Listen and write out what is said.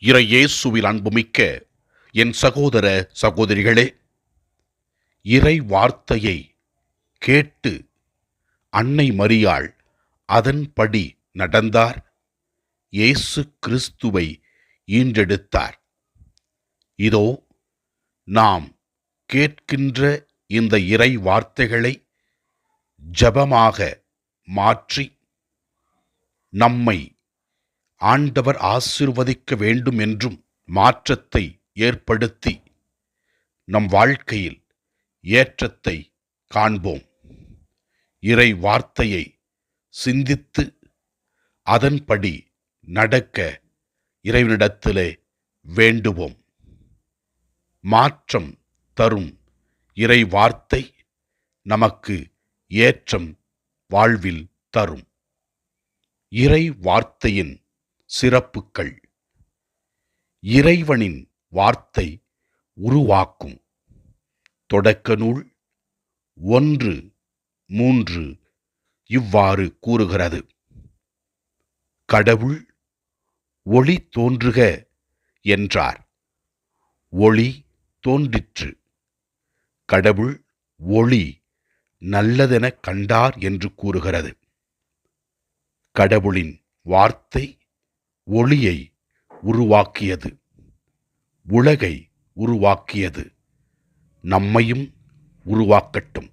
இறை இயேசுவில் அன்புமிக்க என் சகோதர சகோதரிகளே, இறை வார்த்தையை கேட்டு அன்னை மரியாள் அதன்படி நடந்தார். இயேசு கிறிஸ்துவை ஈன்றெடுத்தார். இதோ நாம் கேட்கின்ற இந்த இறை வார்த்தைகளை ஜெபமாக மாற்றி நம்மை ஆண்டவர் ஆசீர்வதிக்க வேண்டும் என்றும் மாற்றத்தை ஏற்படுத்தி நம் வாழ்க்கையில் ஏற்றத்தை காண்போம். இறை வார்த்தையை சிந்தித்து அதன்படி நடக்க இறைவனிடத்திலே வேண்டுவோம். மாற்றம் தரும் இறை வார்த்தை நமக்கு ஏற்றம் வாழ்வில் தரும். இறை வார்த்தையின் சிறப்புக்கள். இறைவனின் வார்த்தை உருவாக்கும். தொடக்க நூல் 1:3 இவ்வாறு கூறுகிறது: கடவுள் ஒளி தோன்றுக என்றார். ஒளி தோன்றிற்று. கடவுள் ஒளி நல்லதெனக் கண்டார் என்று கூறுகிறது. கடவுளின் வார்த்தை ஒளியை உருவாக்கியது, உலகை உருவாக்கியது, நம்மையும் உருவாக்கட்டும்.